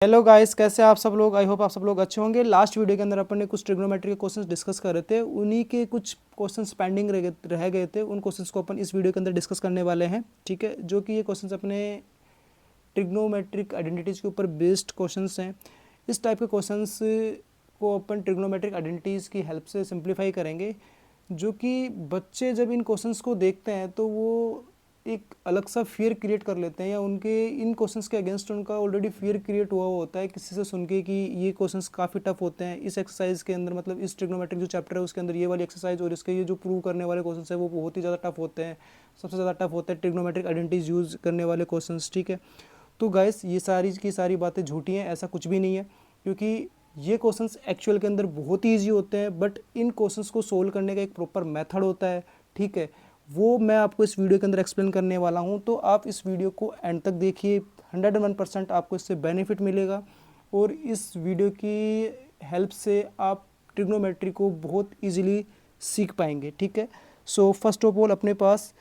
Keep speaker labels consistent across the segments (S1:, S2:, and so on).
S1: Hello guys, कैसे हैं आप सब लोग। आई होप आप सब लोग अच्छे होंगे। लास्ट वीडियो के अंदर अपन ने कुछ ट्रिग्नोमेट्री के क्वेश्चंस डिस्कस कर रहे थे, उन्हीं के कुछ क्वेश्चंस पेंडिंग रह गए थे। उन क्वेश्चंस को अपन इस वीडियो के अंदर डिस्कस करने वाले हैं, ठीक है। जो कि ये क्वेश्चंस अपने ट्रिग्नोमेट्रिक आइडेंटिटीज़ के ऊपर बेस्ड क्वेश्चंस हैं। इस टाइप के क्वेश्चंस को अपन ट्रिग्नोमेट्रिक आइडेंटिटीज़ की हेल्प से सिंप्लीफाई करेंगे, जो कि बच्चे जब इन क्वेश्चंस को देखते हैं तो वो एक अलग सा फियर क्रिएट कर लेते हैं, या उनके इन क्वेश्चंस के अगेंस्ट उनका ऑलरेडी फियर क्रिएट हुआ होता है किसी से सुन के कि ये क्वेश्चंस काफ़ी टफ होते हैं। इस एक्सरसाइज के अंदर, मतलब इस ट्रिग्नोमेट्रिक जो चैप्टर है उसके अंदर ये वाली एक्सरसाइज और इसके ये जो प्रूव करने वाले क्वेश्चंस है वो बहुत ही ज़्यादा टफ होते हैं। सबसे ज़्यादा टफ होते हैं ट्रिग्नोमेट्रिक आइडेंटिटीज यूज़ करने वाले क्वेश्चंस, ठीक है। तो गाइस, ये सारी की सारी बातें झूठी हैं, ऐसा कुछ भी नहीं है, क्योंकि ये क्वेश्चंस एक्चुअल के अंदर बहुत ही ईजी होते हैं। बट इन क्वेश्चंस को सोल्व करने का एक प्रॉपर मेथड होता है, ठीक है। वो मैं आपको इस वीडियो के अंदर एक्सप्लेन करने वाला हूँ, तो आप इस वीडियो को एंड तक देखिए। 101% आपको इससे बेनिफिट मिलेगा, और इस वीडियो की हेल्प से आप ट्रिग्नोमेट्री को बहुत इजीली सीख पाएंगे, ठीक है। सो फर्स्ट ऑफ ऑल अपने पास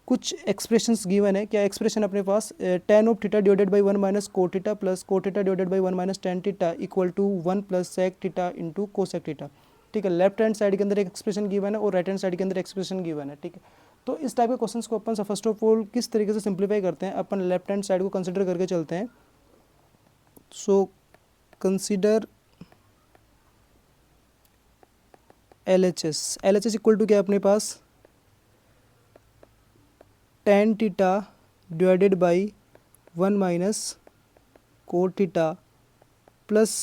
S1: कुछ एक्सप्रेशंस गिवन है। क्या एक्सप्रेशन अपने पास, tan of theta divided by 1 minus cot theta plus cot theta divided by 1 minus tan theta equal to 1 plus sec theta into cosec theta, ठीक है। लेफ्ट हैंड साइड के अंदर एक एक्सप्रेशन गिवन है और राइट हैंड साइड के अंदर expression given है, ठीक है। तो इस टाइप के क्वेश्चंस को अपन फर्स्ट ऑफ ऑल किस तरीके से सिंप्लीफाई करते हैं, अपन लेफ्ट हैंड साइड को कंसिडर करके चलते हैं। So consider L H S equal to क्या अपने पास, tan theta divided by 1 minus cot theta plus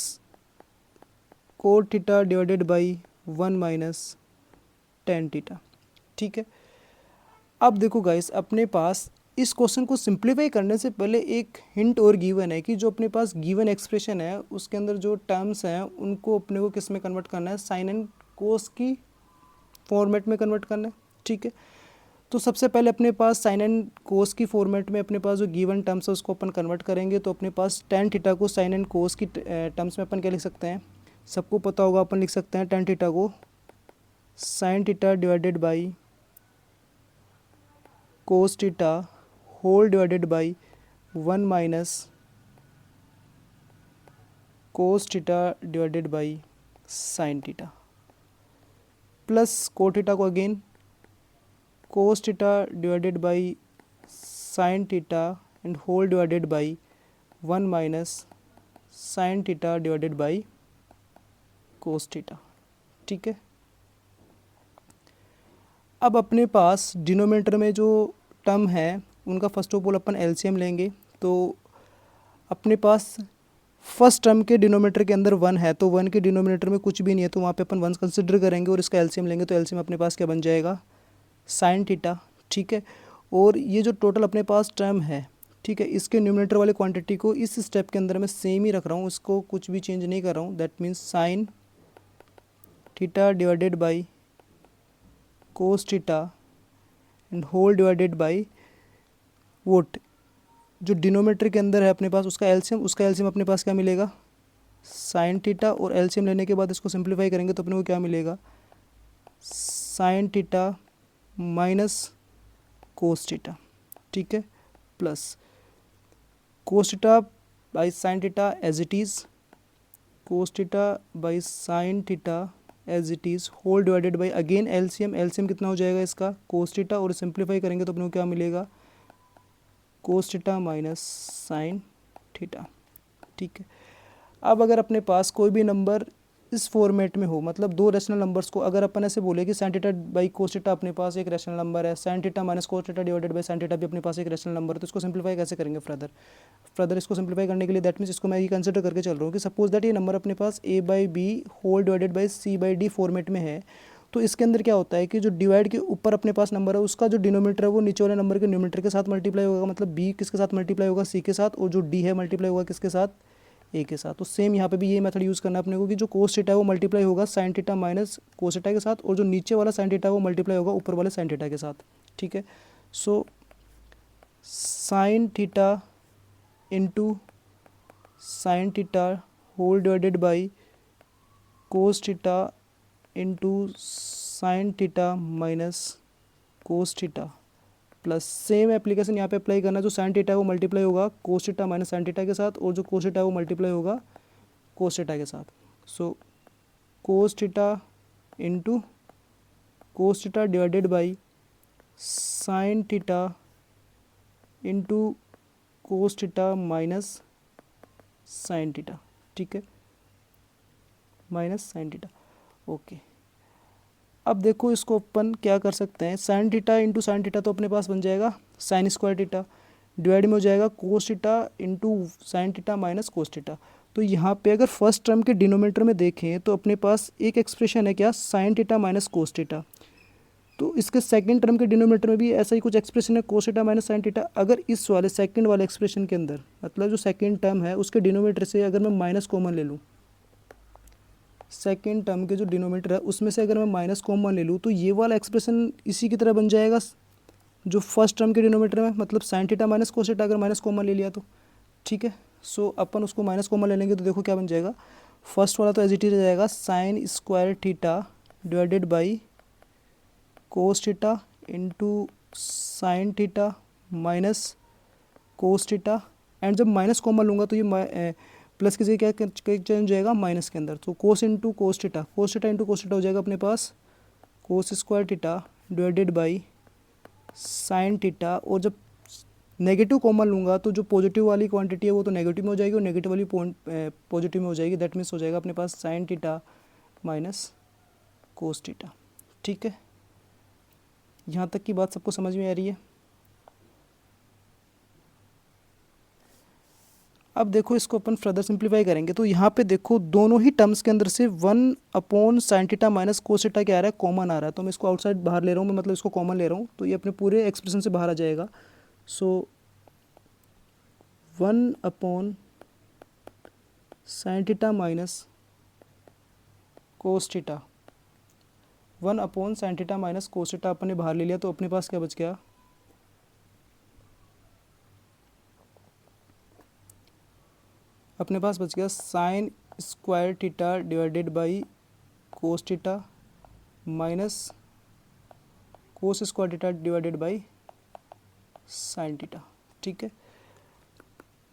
S1: cot theta divided by 1 minus tan theta, ठीक है। अब देखो गाइस, अपने पास इस क्वेश्चन को सिंप्लीफाई करने से पहले एक हिंट और गिवन है कि जो अपने पास गिवन एक्सप्रेशन है उसके अंदर जो टर्म्स हैं उनको अपने को किस में कन्वर्ट करना है, साइन एंड कोस की फॉर्मेट में कन्वर्ट करना है, ठीक है। तो सबसे पहले अपने पास साइन एंड कोस की फॉर्मेट में अपने पास जो गिवन टर्म्स है उसको अपन कन्वर्ट करेंगे। तो अपने पास tan थीटा को साइन एंड कोस की टर्म्स में अपन क्या लिख सकते हैं, सबको पता होगा, अपन लिख सकते हैं tan थीटा को sine theta divided by cos theta whole divided by 1 minus cos theta divided by sine theta plus cot theta को again cos theta divided by sine theta and whole divided by 1 minus sine theta divided by cos theta, ठीक है। अब अपने पास denominator में जो term है उनका first of all upon LCM लेंगे। तो अपने पास फर्स्ट टर्म के डिनोमिनेटर के अंदर 1 है, तो 1 के डिनोमिनेटर में कुछ भी नहीं है, तो वहाँ पे अपन 1 कंसिडर करेंगे और इसका एलसीएम लेंगे। तो एलसीएम अपने पास क्या बन जाएगा, साइन थीटा, ठीक है। और ये जो टोटल अपने पास टर्म है, ठीक है, इसके न्यूमिनेटर वाले क्वांटिटी को इस स्टेप के अंदर मैं सेम ही रख रहा हूँ, इसको कुछ भी चेंज नहीं कर रहा हूँ। That means sine theta divided by cos theta and whole divided by vote, जो डिनोमिनेटर के अंदर है अपने पास उसका एलसीएम अपने पास क्या मिलेगा, साइन थीटा। और एलसीएम लेने के बाद इसको सिंप्लीफाई करेंगे तो अपने को क्या मिलेगा, sine theta minus cos theta, ठीक है, plus cos theta by sine theta as it is, cos theta by sine theta as it is whole divided by again LCM कितना हो जाएगा इसका, कोस थीटा। और सिंप्लीफाई करेंगे तो अपने को क्या मिलेगा, कोस थीटा माइनस साइन थीटा, ठीक है। अब अगर अपने पास कोई भी नंबर इस फॉर्मेट में हो, मतलब दो रैशनल नंबर्स को अगर अपन ऐसे बोले कि sine theta by cos theta अपने पास एक रैशनल नंबर है, sine theta minus cos theta divided by sine theta भी अपने पास एक रैशनल नंबर है, तो इसको सिंप्लीफाई कैसे करेंगे फर्दर इसको सिंप्लीफाई करने के लिए दैट मीन्स इसको मैं ये कंसिडर करके चल रहा हूँ कि सपोज दैट ये नंबर अपने पास a by B whole divided by C by D format में है। तो इसके अंदर क्या होता है कि जो डिवाइड के ऊपर अपने पास नंबर है उसका जो डिनोमीटर है वो नीचे वाले नंबर के न्यूमिनेटर के साथ मल्टीप्लाई होगा, मतलब b किसके साथ मल्टीप्लाई होगा, c के साथ, और जो d है मल्टीप्लाई होगा किसके साथ, a के साथ। तो सेम यहाँ पे भी ये मेथड यूज़ करना है अपने को कि जो कोस थीटा है वो मल्टीप्लाई होगा sign theta minus cos theta के साथ, और जो नीचे वाला साइन थीटा है वो मल्टीप्लाई होगा ऊपर वाले साइन थीटा के साथ, ठीक है। So sine theta into sine theta whole divided by cos theta into sine theta minus cos theta plus same application यहाँ पे अप्लाई करना, जो साइन थीटा है वो मल्टीप्लाई होगा कोस थीटा माइनस साइन थीटा के साथ, और जो कोस थीटा है वो मल्टीप्लाई होगा कोस थीटा के साथ। So cos theta into cos theta divided by sine theta into cos theta minus sine theta, ठीक है, माइनस साइन थीटा। ओके, अब देखो इसको अपन क्या कर सकते हैं, sign theta into sine theta तो अपने पास बन जाएगा साइन स्क्वायर थीटा, डिवाइड में हो जाएगा कोस theta into sine theta minus cos theta. तो यहाँ पे अगर फर्स्ट टर्म के डिनोमिनेटर में देखें तो अपने पास एक एक्सप्रेशन है क्या, sign theta minus cos theta. तो इसके सेकंड टर्म के डिनोमिनेटर में भी ऐसा ही कुछ एक्सप्रेशन है कोस थीटा माइनस साइन थीटा। अगर इस वाले सेकंड वाले एक्सप्रेशन के अंदर, मतलब जो सेकंड टर्म है उसके डिनोमिनेटर से अगर मैं माइनस कॉमन ले लूँ, सेकेंड टर्म के जो डिनोमिनेटर है उसमें से अगर मैं माइनस कॉमन ले लूँ तो ये वाला एक्सप्रेशन इसी की तरह बन जाएगा जो फर्स्ट टर्म के डिनोमिनेटर में, मतलब sign theta minus cos theta अगर माइनस कॉमन ले लिया तो, ठीक है। सो अपन उसको माइनस कॉमन ले लेंगे तो देखो क्या बन जाएगा, फर्स्ट वाला तो एज इट इज रह जाएगा sign square theta divided by cos theta into sine theta minus cos theta, and जब माइनस कॉमन लूँगा तो ये प्लस की जगह क्या चेंज हो जाएगा माइनस के अंदर, तो cos into cos theta into cos theta हो जाएगा अपने पास cos square theta divided by sine theta, और जब नेगेटिव कॉमन लूँगा तो जो पॉजिटिव वाली क्वांटिटी है वो तो नेगेटिव में हो जाएगी और नेगेटिव वाली पॉजिटिव में हो जाएगी, दैट मीन्स हो जाएगा अपने पास sine theta minus cos theta, ठीक है। यहाँ तक की बात सबको समझ में आ रही है। अब देखो इसको अपन फर्दर सिंप्लीफाई करेंगे तो यहाँ पे देखो दोनों ही टर्म्स के अंदर से 1/sin theta minus cos theta क्या आ रहा है, कॉमन आ रहा है। तो मैं इसको आउटसाइड बाहर ले रहा हूँ, मैं मतलब इसको कॉमन ले रहा हूँ, तो ये अपने पूरे एक्सप्रेशन से बाहर आ जाएगा। So 1/sin theta minus cos theta, 1/sin theta minus cos theta अपन ने बाहर ले लिया, तो अपने पास क्या बच गया, अपने पास बच गया sign square theta divided by cos theta minus cos square theta divided by sine theta, ठीक है।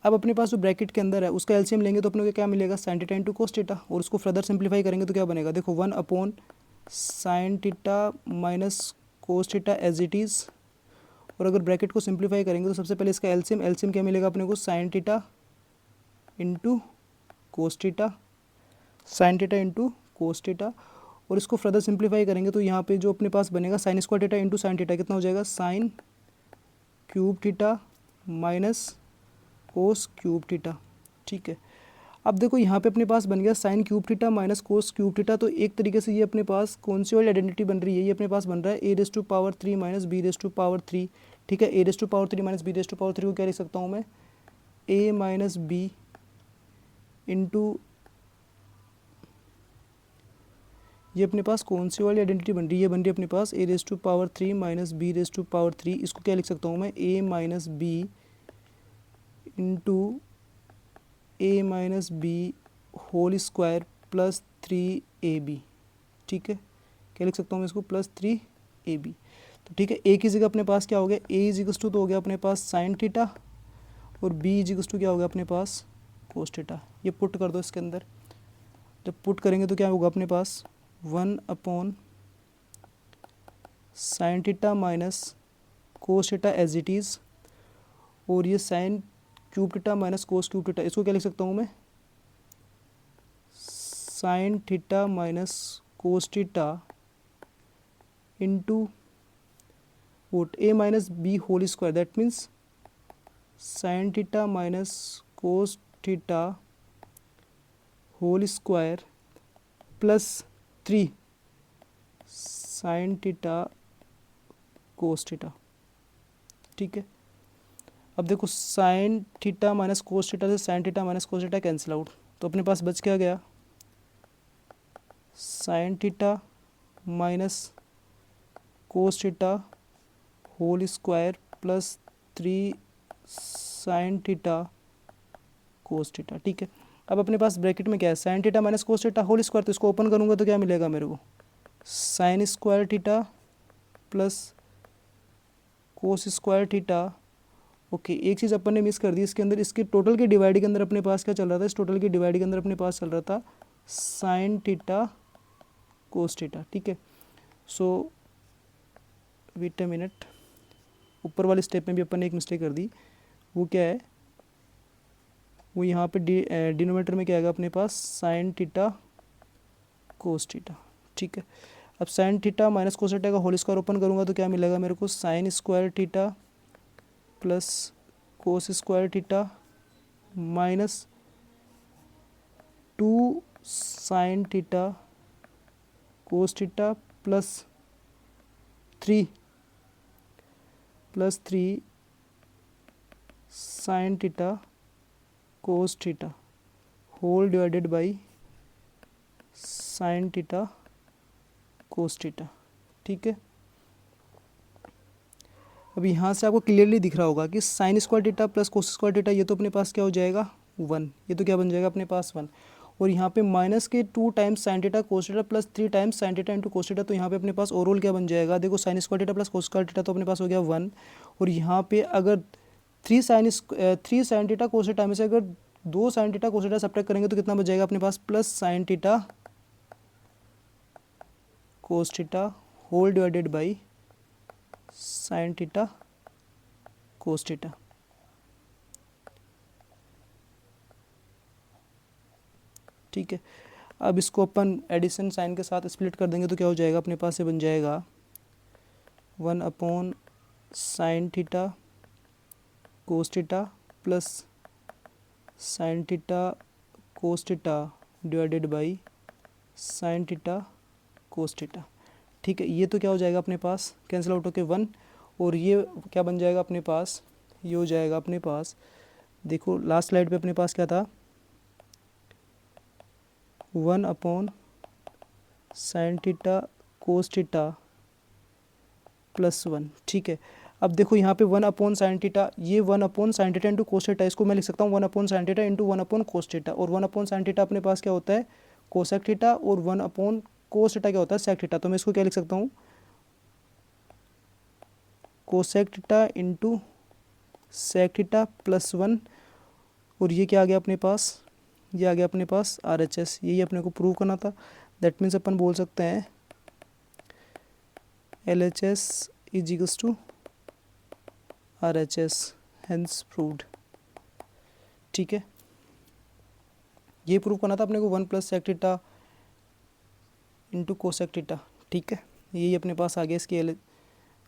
S1: अब अपने पास जो ब्रैकेट के अंदर है उसका एलसीएम लेंगे तो अपने को क्या मिलेगा, sine theta into cos theta, और उसको फर्दर सिंप्लीफाई करेंगे तो क्या बनेगा, देखो 1/sin theta minus cos theta as it is, और अगर ब्रैकेट को सिंप्लीफाई करेंगे तो सबसे पहले इसका एलसीएम क्या मिलेगा अपने को, sine theta into cos theta, sign theta into cos theta, और इसको फर्दर सिंप्लीफाई करेंगे तो यहाँ पे जो अपने पास बनेगा sine square theta into sine theta कितना हो जाएगा, sign cube theta minus cos cube theta, ठीक है। अब देखो यहाँ पे अपने पास बन गया sign cube theta minus cos cube theta, तो एक तरीके से ये अपने पास कौन सी वाली आइडेंटिटी बन रही है, ये अपने पास बन रहा है a⁻³ माइनस b⁻³ ठीक है। a⁻³ माइनस b⁻³ को क्या लिख सकता हूँ मैं, a माइनस बी इंटू, ये अपने पास कौन सी वाली आइडेंटिटी बन रही है, बन रही है अपने पास a⁻³ माइनस b⁻³, इसको क्या लिख सकता हूँ मैं, a minus B into a minus B whole square plus 3ab, ठीक है। क्या लिख सकता हूँ मैं इसको, प्लस 3ab, तो ठीक है। a की जगह अपने पास क्या हो गया, a इजिकल्स टू तो हो गया अपने पास साइन थीटा, और b इजिकल्स टू क्या हो गया अपने पास कोस थीटा। ये पुट कर दो इसके अंदर, जब पुट करेंगे तो क्या होगा अपने पास 1/sin theta minus cos theta as it is, और ये sine cube theta minus cos cube theta, इसको क्या लिख सकता हूँ मैं, sine theta minus cos theta into what a minus B whole square, that means sine theta minus cos theta whole square plus 3 sine theta cos theta, ठीक है। अब देखो sine theta minus cos theta से sine theta minus cos theta cancel out, तो अपने पास बच क्या गया, sine theta minus cos theta whole square plus 3 sine theta cos theta, ठीक है। अब अपने पास ब्रैकेट में क्या है, sine theta minus cos theta whole square, तो इसको ओपन करूँगा तो क्या मिलेगा मेरे को, sine square theta plus cos square theta. Okay, एक चीज़ अपन ने मिस कर दी इसके अंदर, इसके टोटल के डिवाइड के अंदर अपने पास क्या चल रहा था, इस टोटल के डिवाइड के अंदर अपने पास चल रहा था साइन थीटा कोस थीटा। ठीक है, सो वेट अ मिनट, ऊपर वाले स्टेप में भी अपन ने एक मिस्टेक कर दी। वो क्या है, वो यहाँ पे डिनोमीटर में क्या आएगा अपने पास, साइन थीटा कोस थीटा। ठीक है, अब sine theta minus cos theta का होल स्क्वायर ओपन करूँगा तो क्या मिलेगा मेरे को, sine square theta plus cos square theta minus 2 sine theta cos theta plus 3 sine theta cos theta whole divided by sine theta cos theta. ठीक है, अब यहाँ से आपको क्लियरली दिख रहा होगा कि sign square theta plus cos square theta, ये तो अपने पास क्या हो जाएगा 1, ये तो क्या बन जाएगा अपने पास 1, और यहाँ पे माइनस के 2 times sign theta cos theta plus 3 times sign theta into cos theta, तो यहाँ पे अपने पास ओवरऑल क्या बन जाएगा, देखो sign square theta plus cos square theta तो अपने पास हो गया 1, और यहाँ पे अगर 3 साइन थीटा कोस थीटा में से अगर 2 sine theta cos theta subtract करेंगे तो कितना बच जाएगा अपने पास, plus sine theta cos theta whole divided by sine theta cos theta. ठीक है, अब इसको अपन एडिशन साइन के साथ स्प्लिट कर देंगे तो क्या हो जाएगा अपने पास, से बन जाएगा 1 upon sine theta cos theta plus sine theta cos theta divided by sine theta cos theta. ठीक है, ये तो क्या हो जाएगा अपने पास, कैंसिल आउट होके 1, और ये क्या बन जाएगा अपने पास, ये हो जाएगा अपने पास, देखो लास्ट स्लाइड पे अपने पास क्या था, 1 upon sine theta cos theta plus 1। ठीक है, अब देखो यहाँ पे 1 अपॉन साइन थीटा, ये 1 upon sine theta into cos theta, इसको मैं लिख सकता हूँ 1 upon sine theta into 1 upon cos theta, और 1 अपॉन साइन थीटा अपने पास क्या होता है कोसेक थीटा, और 1 अपॉन कोस थीटा क्या होता है सेक थीटा, तो मैं इसको क्या लिख सकता हूँ cosec theta into sec theta plus 1, और ये क्या आ गया अपने पास, ये आ गया अपने पास RHS, यही अपने को प्रूव करना था। दैट मीन्स अपन बोल सकते हैं LHS is equals to RHS, hence proved. ठीक है, ये प्रूव करना था अपने को 1 plus sec theta into cosec theta. ठीक है, यही अपने पास आ गया, इसकी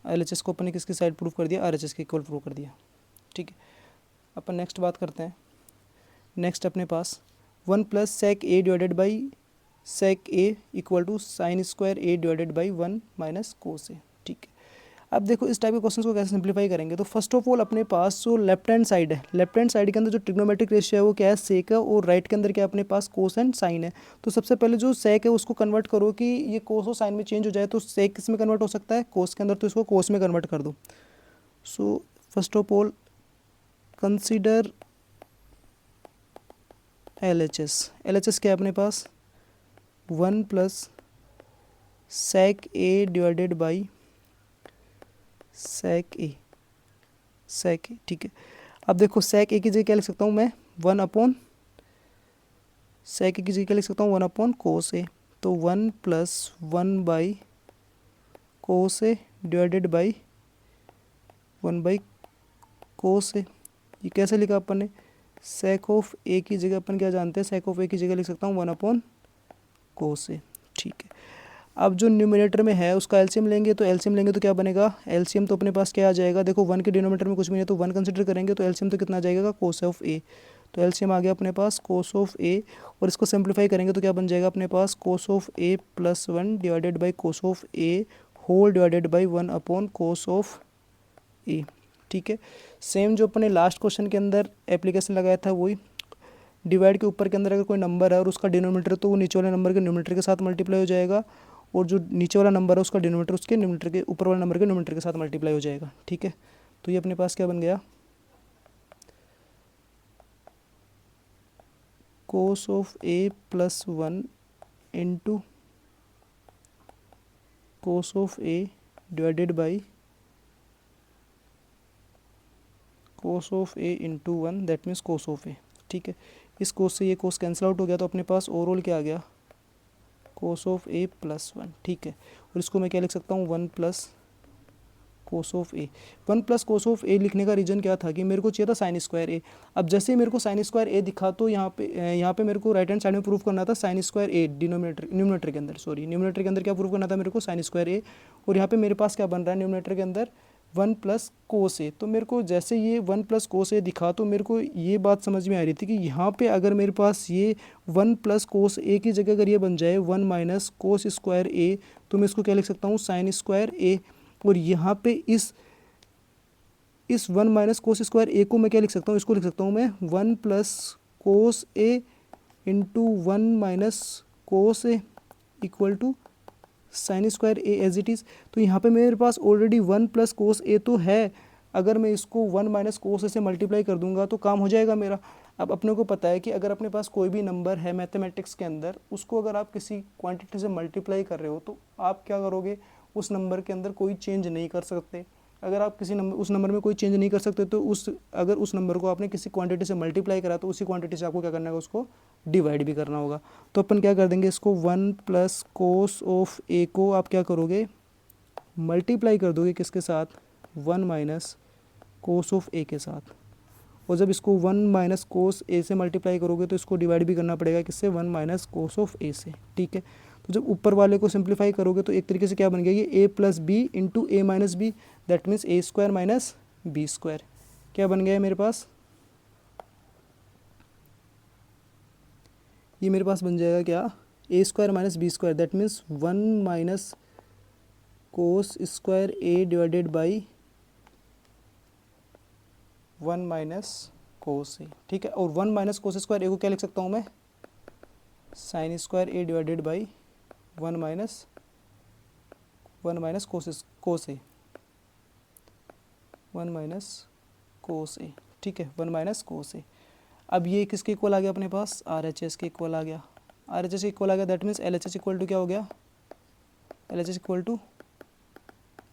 S1: LHS को अपन ने किसकी साइड प्रूव कर दिया, RHS के इक्वल प्रूव कर दिया। ठीक है, अपन नेक्स्ट बात करते हैं। नेक्स्ट अपने पास 1 plus sec A divided by sec A equal to sine square A divided by 1 minus cos A. ठीक है, अब देखो इस टाइप के क्वेश्चंस को कैसे सिंप्लीफाई करेंगे, तो फर्स्ट ऑफ ऑल अपने पास जो लेफ्ट हैंड साइड है, लेफ्ट हैंड साइड के अंदर जो ट्रिग्नोमेट्रिक रेशियो है वो क्या है सेक है, और राइट के अंदर क्या है अपने पास कोस एंड साइन है। तो सबसे पहले जो सेक है उसको कन्वर्ट करो कि ये कोस और साइन में चेंज हो जाए, तो सेक किस में कन्वर्ट हो सकता है कोस के अंदर, तो इसको कोस में कन्वर्ट कर दो। So first of all consider LHS क्या है अपने पास 1 plus sec A divided by sec A. ठीक है, अब देखो सेक ए की जगह क्या लिख सकता हूँ मैं 1 अपॉन सेक ए की जगह क्या लिख सकता हूँ 1 अपॉन कोस ए, तो 1 plus 1 by cos A divided by 1 by cos A. ये कैसे लिखा अपन ने, सेक ऑफ ए की जगह अपन क्या जानते हैं, सेक ऑफ ए की जगह लिख सकता हूँ 1 अपॉन कोस ए। ठीक है, अब जो न्यूमरेटर में है उसका एलसीएम लेंगे, तो एलसीएम लेंगे तो क्या बनेगा, एलसीएम तो अपने पास क्या आ जाएगा, देखो 1 के डिनोमीटर में कुछ भी नहीं है तो 1 कंसिडर करेंगे, तो एलसीएम तो कितना आ जाएगा कोस ऑफ ए, तो एलसीएम आ गया अपने पास कोस ऑफ ए, और इसको सिंप्लीफाई करेंगे तो क्या बन जाएगा अपने पास cos of A plus 1 divided by cos of A whole divided by 1 upon cos of A. ठीक है, सेम जो अपने लास्ट क्वेश्चन के अंदर एप्लीकेशन लगाया था वही, डिवाइड के ऊपर के अंदर अगर कोई नंबर है और उसका डिनोमीटर तो वो नीचे वाले नंबर के न्यूमरेटर के साथ मल्टीप्लाई हो जाएगा, और जो नीचे वाला नंबर है उसका डिनोमीटर उसके न्यूमरेटर के ऊपर वाले नंबर के न्यूमरेटर के साथ मल्टीप्लाई हो जाएगा। ठीक है, तो ये अपने पास क्या बन गया cos of A plus 1 into cos of A divided by cos of A into one that means cos of A. ठीक है, इस कोस से ये कोस कैंसिल आउट हो गया, तो अपने पास ओवरऑल क्या आ गया, cos of A plus one. ठीक है, और इसको मैं क्या लिख सकता हूँ, one plus cos of A. One plus cos of A लिखने का रीज़न क्या था कि मेरे को चाहिए था साइन स्क्वायर ए। अब जैसे ही मेरे को साइन स्क्वायर ए दिखा तो यहाँ पे मेरे को राइट हैंड साइड में प्रूव करना था साइन स्क्वायर ए, न्यूमरेटर के अंदर, सॉरी न्यूमरेटर के अंदर क्या प्रूव करना था मेरे को, साइन स्क्वायर ए। और यहाँ पे मेरे पास क्या बन रहा है न्यूमरेटर के अंदर, वन प्लस कोस ए। तो मेरे को जैसे ये वन प्लस कोस ए दिखा तो मेरे को ये बात समझ में आ रही थी कि यहाँ पे अगर मेरे पास ये वन प्लस कोस ए की जगह अगर ये बन जाए वन माइनस कोस स्क्वायर ए, तो मैं इसको क्या लिख सकता हूँ, साइन स्क्वायर ए। और यहाँ पे इस one minus cos square A को मैं क्या लिख सकता हूँ, इसको लिख सकता हूँ मैं one plus cos A into one minus cos A equal to sine square A as it is. तो यहाँ पे मेरे पास already one plus cos A तो है, अगर मैं इसको वन माइनस कोस ए से मल्टीप्लाई कर दूंगा तो काम हो जाएगा मेरा। अब अपने को पता है कि अगर अपने पास कोई भी नंबर है मैथमेटिक्स के अंदर, उसको अगर आप किसी क्वांटिटी से मल्टीप्लाई कर रहे हो तो आप क्या करोगे, उस नंबर के अंदर कोई चेंज नहीं कर सकते। अगर आप किसी नंबर, उस नंबर में कोई चेंज नहीं कर सकते तो अगर उस नंबर को आपने किसी क्वांटिटी से मल्टीप्लाई करा तो उसी क्वांटिटी से आपको क्या करना होगा, उसको डिवाइड भी करना होगा। तो अपन क्या कर देंगे, इसको one plus cos of A को आप क्या करोगे, मल्टीप्लाई कर दोगे किसके साथ, वन माइनस कोस ऑफ ए के साथ। और जब इसको वन माइनस कोस ए से मल्टीप्लाई करोगे तो इसको डिवाइड भी करना पड़ेगा किससे, one minus cos of A से। ठीक है, तो जब ऊपर वाले को सिंप्लीफाई करोगे तो एक तरीके से क्या बन गया, ये A plus B into A minus B, that means A square minus B square. क्या बन गया है मेरे पास, ये मेरे पास बन जाएगा क्या, A square minus B square, that means one minus cos square A divided by one minus cos A. ठीक है, और one minus cos square A को क्या लिख सकता हूँ मैं, sine square A divided by one minus cos A, one minus cos A. ठीक है, वन माइनस कोस ए। अब ये किसके इक्वल आ गया अपने पास, आर एच एस के इक्वल आ गया, आर एच एस के इक्वल आ गया, that means L H S equal to क्या हो गया, L H S equal to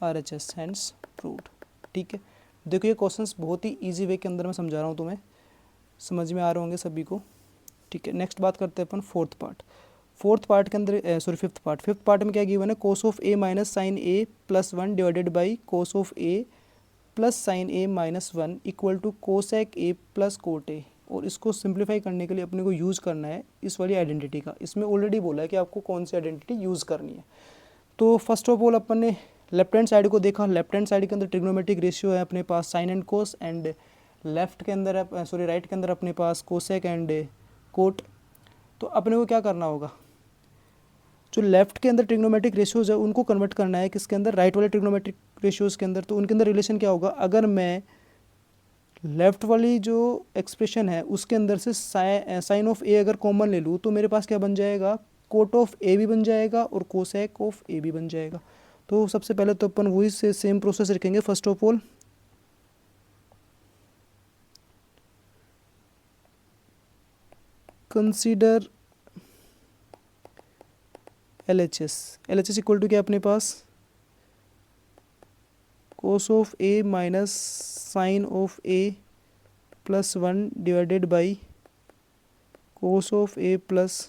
S1: R H S, hence proved. ठीक है, देखो ये क्वेश्चंस बहुत ही इजी वे के अंदर मैं समझा रहा हूँ, तुम्हें समझ में आ रहे होंगे सभी को। ठीक है, नेक्स्ट बात करते हैं अपन फोर्थ पार्ट के अंदर, सॉरी फिफ्थ पार्ट में क्या गिवन है, cos of A minus sine A plus one divided by cos of A plus sine A minus one equal to cosec A plus cot A. और इसको simplify करने के लिए अपने को यूज़ करना है इस वाली आइडेंटिटी का। इसमें ऑलरेडी बोला है कि आपको कौन सी आइडेंटिटी यूज़ करनी है। तो फर्स्ट ऑफ ऑल अपन ने लेफ्ट हैंड साइड को देखा, लेफ्ट हैंड साइड के अंदर ट्रिग्नोमेट्रिक रेशियो है अपने पास sine and cos, and left के अंदर सॉरी राइट के अंदर अपने पास कोसेक एंड कोट। तो अपने को क्या करना होगा, जो लेफ्ट के अंदर ट्रिग्नोमेट्रिक रेशियोज है उनको कन्वर्ट करना है किसके अंदर, राइट वाले ट्रिग्नोमेट्रिक रेशियोज के अंदर। तो उनके अंदर रिलेशन क्या होगा, अगर मैं लेफ्ट वाली जो एक्सप्रेशन है उसके अंदर से साइन ऑफ ए अगर कॉमन ले लूँ तो मेरे पास क्या बन जाएगा, कोट ऑफ ए भी बन जाएगा और कोसेक ऑफ ए भी बन जाएगा। तो सबसे पहले तो अपन वही से सेम प्रोसेस रखेंगे। First of all consider L H S equal to क्या अपने पास, cos of A minus sine of A plus one divided by cos of A plus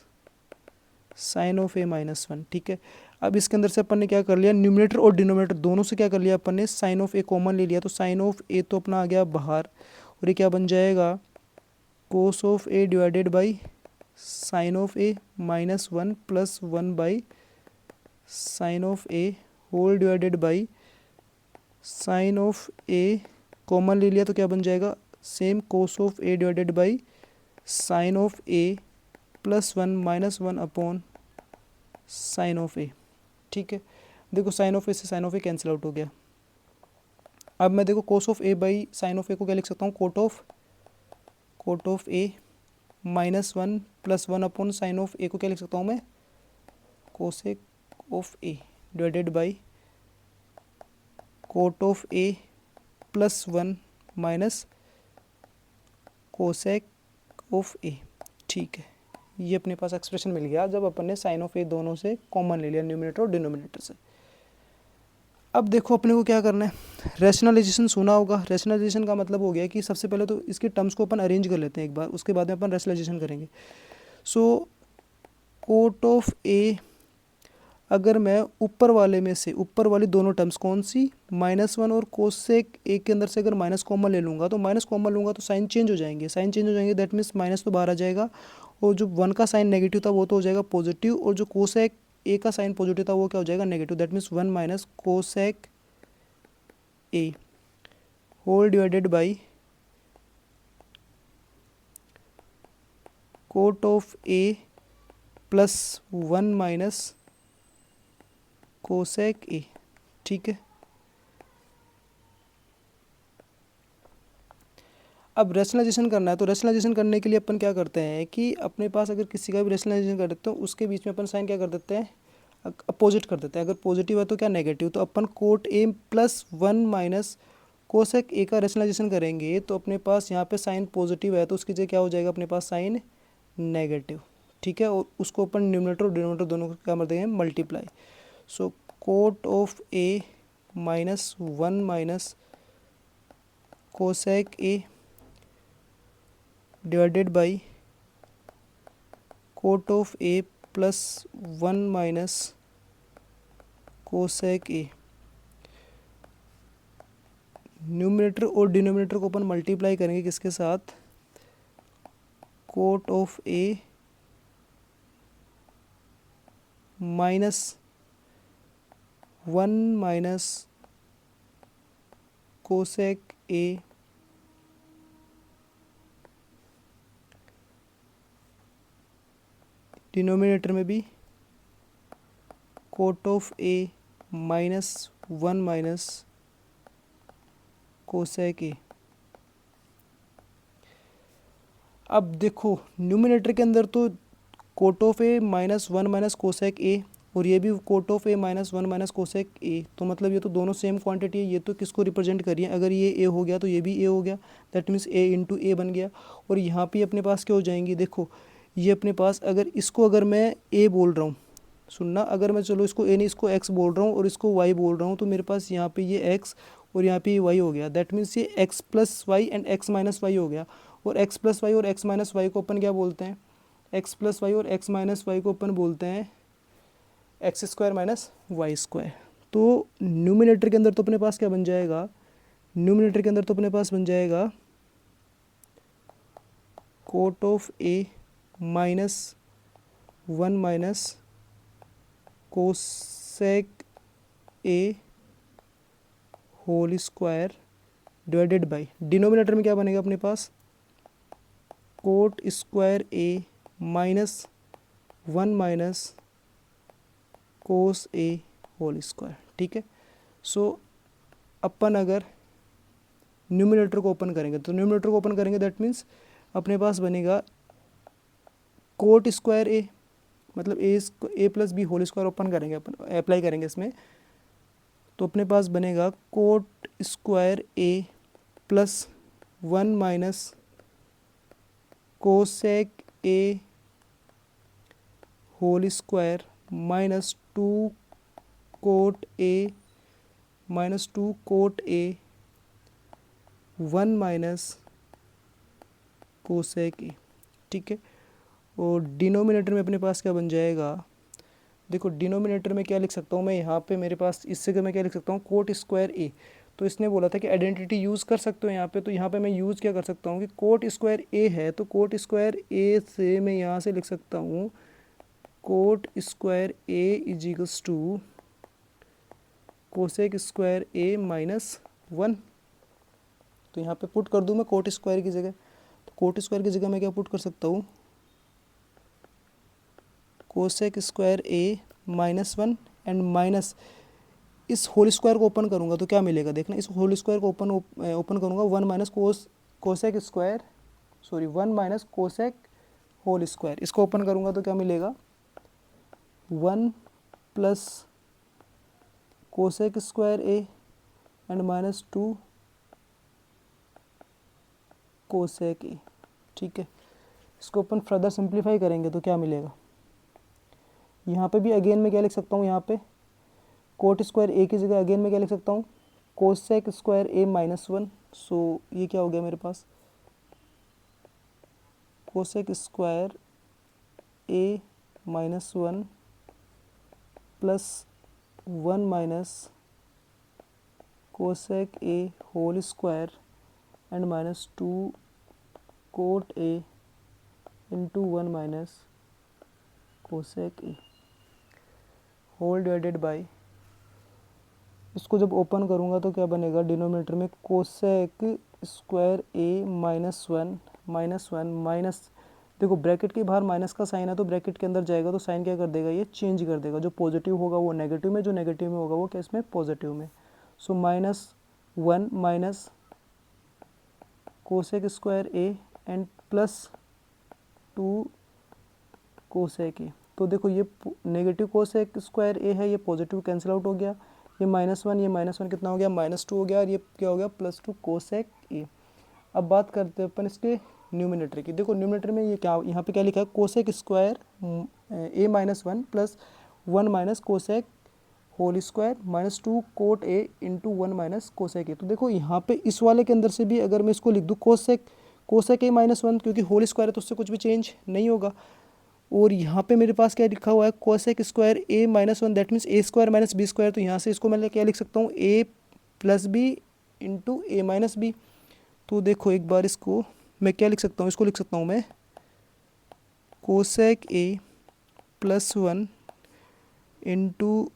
S1: sine of A minus one. ठीक है, अब इसके अंदर से अपन ने क्या कर लिया, न्यूमरेटर और डिनोमिनेटर दोनों से क्या कर लिया अपन ने, साइन ऑफ ए कॉमन ले लिया। तो साइन ऑफ ए तो अपना आ गया बाहर, और ये क्या बन जाएगा, cos of A divided by sine of A minus one plus one by sine of A whole divided by sine of A common ले लिया तो क्या बन जाएगा, same cos of A divided by sine of A plus one minus one upon sine of A. ठीक है, देखो sine of A से sine of A cancel out हो गया। अब मैं देखो cos of A by sine of A को क्या लिख सकता हूँ, cot of A minus one plus one upon sine of A को क्या लिख सकता हूँ मैं, cosec of A divided by cot of A plus one minus cosec of A. ठीक है, ये अपने पास एक्सप्रेशन मिल गया जब अपन ने साइन ऑफ ए दोनों से कॉमन ले लिया, न्यूमरेटर और डिनोमिनेटर से। अब देखो अपने को क्या करना है, रैशनलाइजेशन सुना होगा। रैशनलाइजेशन का मतलब हो गया कि सबसे पहले तो इसके टर्म्स को अपन अरेंज कर लेते हैं एक बार, उसके बाद में अपन रैशनलाइजेशन करेंगे। सो कोट ऑफ ए, अगर मैं ऊपर वाले में से, ऊपर वाली दोनों टर्म्स कौन सी, -1 और कोसेक ए के अंदर से अगर माइनस कॉमन ले लूँगा, तो माइनस कॉमन लूँगा तो साइन चेंज हो जाएंगे, साइन चेंज हो जाएंगे, दैट मीन्स माइनस तो बाहर आ जाएगा, और जो 1 का साइन नेगेटिव था वो तो हो जाएगा पॉजिटिव, और जो कोसेक ए का साइन पॉजिटिव था वो क्या हो जाएगा, negative, that means 1 minus cosec A whole divided by cot of A plus 1 minus cosec A. ठीक है, अब रेशनलाइजेशन करना है, तो रेशनलाइजेशन करने के लिए अपन क्या करते हैं कि अपने पास अगर किसी का भी रेशनलाइजेशन कर देते हो, उसके बीच में अपन साइन क्या कर देते हैं, अपोजिट कर देते हैं। अगर पॉजिटिव है तो क्या नेगेटिव, तो अपन cot A plus 1 minus cosec A का रेशनलाइजेशन करेंगे, तो अपने पास यहाँ पे साइन पॉजिटिव है तो उसकी जगह क्या हो जाएगा अपने पास, साइन नेगेटिव। ठीक है, और उसको अपन न्यूमरेटर और डिनोमिनेटर दोनों को क्या कर देंगे, multiply. So cot of A minus 1 minus cosec A divided by cot of A plus 1 minus cosec A. Numerator और डिनोमिनेटर को अपन मल्टीप्लाई करेंगे किसके साथ, cot of A minus 1 minus cosec A denominator में भी cot of A minus 1 minus cosec A. अब देखो न्यूमिनेटर के अंदर तो cot of A -1 minus cosec A, और ये भी cot of A -1 minus cosec A, तो मतलब ये तो दोनों सेम क्वांटिटी है। ये तो किसको रिप्रेजेंट कर रही है, अगर ये ए हो गया तो ये भी ए हो गया, दैट मीन्स ए इंटू ए बन गया। और यहाँ पे अपने पास क्या हो जाएंगी, देखो ये अपने पास, अगर इसको अगर मैं ए बोल रहा हूँ, सुनना, अगर मैं चलो इसको ए नहीं इसको एक्स बोल रहा हूँ और इसको वाई बोल रहा हूँ, तो मेरे पास यहाँ पे ये एक्स और यहाँ पे ये वाई हो गया, दैट मीन्स ये X plus Y and X minus Y हो गया। और एक्स प्लस वाई और एक्स माइनस वाई को अपन क्या बोलते हैं, एक्स प्लस वाई और एक्स माइनस वाई को अपन बोलते हैं X square minus Y square. तो न्यूमिनेटर के अंदर तो अपने पास क्या बन जाएगा, न्यूमिनेटर के अंदर तो अपने पास बन जाएगा cot of A -1 minus cosec A whole square divided by, denominator में क्या बनेगा अपने पास, cot square A -1 minus cos A whole square. ठीक है, सो अपन अगर न्यूमिनेटर को ओपन करेंगे, तो न्यूमिनेटर को ओपन करेंगे दैट मीन्स अपने पास बनेगा कोट स्क्वायर ए, मतलब A plus B whole square open करेंगे अपन, अप्लाई करेंगे इसमें, तो अपने पास बनेगा cot square A plus 1 minus cosec A whole square -2 cot A -2 cot A 1 minus cosec A. ठीक है, और डिनोमिनेटर में अपने पास क्या बन जाएगा, देखो डिनोमिनेटर में क्या लिख सकता हूँ मैं, यहाँ पे मेरे पास इससे मैं क्या लिख सकता हूँ, कोट स्क्वायर ए। तो इसने बोला था कि आइडेंटिटी यूज़ कर सकते हो यहाँ पे, तो यहाँ पे मैं यूज़ क्या कर सकता हूँ कि कोट स्क्वायर ए है, तो कोट स्क्वायर ए से मैं यहाँ से लिख सकता हूँ cot square A is equals to cosec square A -1। तो यहाँ पे पुट कर दूँ मैं कोट स्क्वायर की जगह, तो कोट स्क्वायर की जगह मैं क्या पुट कर सकता हूँ, cosec square A -1 and minus इस होल स्क्वायर को ओपन करूँगा तो क्या मिलेगा, देखना इस होल स्क्वायर को ओपन करूँगा 1 minus cosec square, sorry 1 minus cosec whole square, इसको ओपन करूँगा तो क्या मिलेगा, 1 plus cosec square A and -2 cosec A. ठीक है, इसको अपन फर्दर सिंप्लीफाई करेंगे तो क्या मिलेगा, यहाँ पे भी अगेन मैं क्या लिख सकता हूँ, यहाँ पे कोट स्क्वायर ए की जगह अगेन मैं क्या लिख सकता हूँ, cosec square A minus one. So ये क्या हो गया मेरे पास, cosec square A minus one plus one minus cosec A whole square and minus two cot A into one minus cosec A whole divided by, इसको जब open करूँगा तो क्या बनेगा, डिनोमिनेटर में cosec square A minus one minus, देखो bracket के बाहर माइनस का साइन है तो ब्रैकेट के अंदर जाएगा तो साइन क्या कर देगा, ये चेंज कर देगा, जो पॉजिटिव होगा वो नेगेटिव में, जो नेगेटिव में होगा वो केस में पॉजिटिव में। So minus one minus cosec square A and plus two cosec A. तो देखो ये नेगेटिव कोसेक स्क्वायर ए है, ये पॉजिटिव कैंसिल आउट हो गया, ये माइनस वन कितना हो गया, माइनस टू हो गया, और ये क्या हो गया, प्लस टू कोसेक ए। अब बात करते हैं अपन इसके न्यूमिनेटर की। देखो न्यूमिनेटर में ये क्या, यहाँ पे क्या लिखा है, cosec square A minus one plus one minus cosec whole square minus two cot A into one minus cosec A. तो देखो यहाँ पे इस वाले के अंदर से भी अगर मैं इसको लिख दूँ कोसेक ए माइनस वन, क्योंकि होल स्क्वायर है तो उससे कुछ भी चेंज नहीं होगा। और यहाँ पे मेरे पास क्या लिखा हुआ है, cosec square A minus one, that means A square minus B square. तो यहाँ से इसको मैं क्या लिख सकता हूँ, A plus B into A minus B. तो देखो एक बार इसको मैं क्या लिख सकता हूँ, इसको लिख सकता हूँ मैं cosec A plus one into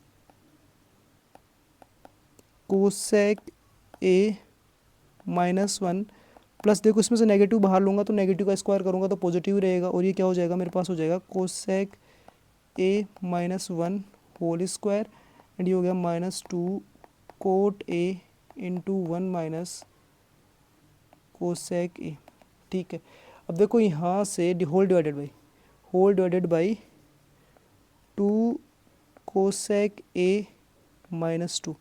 S1: cosec A minus one plus, देखो इसमें से नेगेटिव बाहर लूँगा तो नेगेटिव का स्क्वायर करूँगा तो पॉजिटिव रहेगा, और ये क्या हो जाएगा मेरे पास, हो जाएगा cosec A minus one whole square and ये हो गया minus two cot A into one minus cosec A. ठीक है, अब देखो यहाँ से whole divided by two cosec A minus two.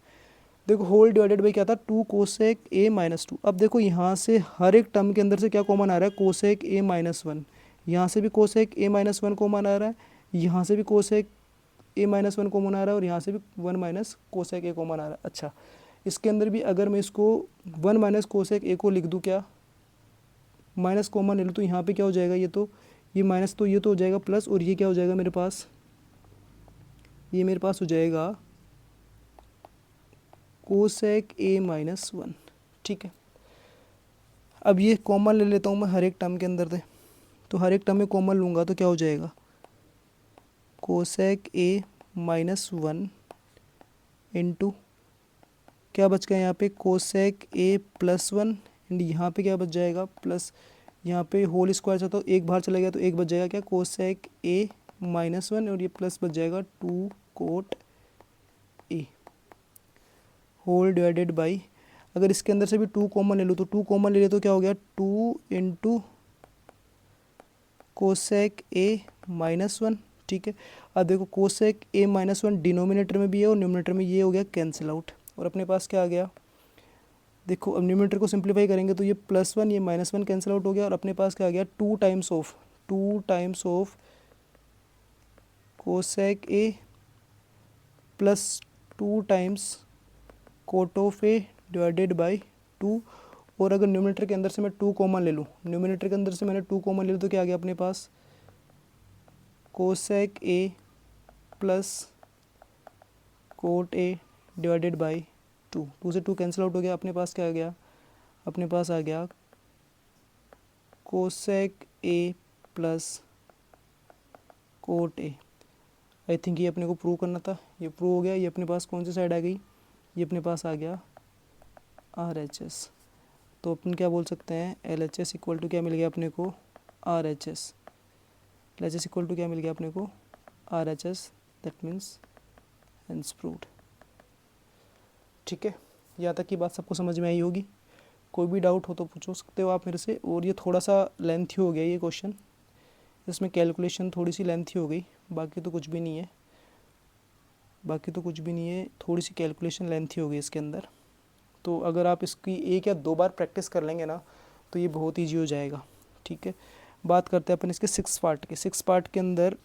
S1: देखो होल डिवाइडेड बाई क्या था, two cosec A minus two. अब देखो यहाँ से हर एक टर्म के अंदर से क्या कॉमन आ रहा है, कोसेक ए माइनस वन, यहाँ से भी cosec A minus one common आ रहा है, यहाँ से भी cosec A minus one common आ रहा है, और यहाँ से भी one minus cosec A common आ रहा है। अच्छा, इसके अंदर भी अगर मैं इसको वन माइनस कोसेक ए को लिख दूँ, क्या माइनस कॉमन ले लूँ तो यहाँ पे क्या हो जाएगा, ये माइनस तो ये तो हो जाएगा प्लस, और ये क्या हो जाएगा मेरे पास, ये मेरे पास हो जाएगा कोसेक ए माइनस वन। ठीक है, अब ये कॉमन ले लेता हूँ मैं हर एक टर्म के अंदर से, तो हर एक टर्म में कॉमन लूँगा तो क्या हो जाएगा, cosec A minus one into क्या बच गया यहाँ पे, cosec A plus one, and यहाँ पे क्या बच जाएगा, प्लस यहाँ पे होल स्क्वायर था तो एक बाहर चला गया तो एक बच जाएगा क्या, कोसेक ए माइनस वन, और ये प्लस बच जाएगा two cot A whole divided by, अगर इसके अंदर से भी टू कॉमन ले लूँ तो टू कॉमन ले ले तो क्या हो गया, two into cosec A minus one. ठीक है, अब देखो cosec A minus one denominator में भी है और न्यूमिनेटर में ये हो गया कैंसिल आउट, और अपने पास क्या आ गया, देखो अब न्यूमिनेटर को सिंप्लीफाई करेंगे तो ये प्लस वन ये माइनस वन कैंसिल आउट हो गया, और अपने पास क्या आ गया, two times of cosec A plus two times cot of A divided by two. और अगर न्यूमिनेटर के अंदर से मैं टू कॉमन ले लूँ, न्यूमिनेटर के अंदर से मैंने टू कॉमन ले लूँ तो क्या आ गया अपने पास, cosec A plus cot A divided by two, two से टू कैंसिल आउट हो गया, अपने पास क्या आ गया, अपने पास आ गया cosec A plus cot A. I think ये अपने को प्रूव करना था, ये प्रूव हो गया। ये अपने पास कौन सी साइड आ गई, ये अपने पास आ गया आर एच एस। तो अपन क्या बोल सकते हैं, L H S equal to क्या मिल गया अपने को, R H S. L H S equal to क्या मिल गया अपने को, R H S, that means hence proved. ठीक है, यहाँ तक की बात सबको समझ में आई होगी। कोई भी डाउट हो तो पूछ सकते हो आप मेरे से। और ये थोड़ा सा लेंथी हो गया ये क्वेश्चन, इसमें कैलकुलेशन थोड़ी सी लेंथी हो गई, बाकी तो कुछ भी नहीं है, थोड़ी सी कैलकुलेशन लेंथी हो गई इसके अंदर। तो अगर आप इसकी एक या दो बार प्रैक्टिस कर लेंगे ना तो ये बहुत ईजी हो जाएगा। ठीक है, बात करते हैं अपन इसके सिक्स पार्ट के अंदर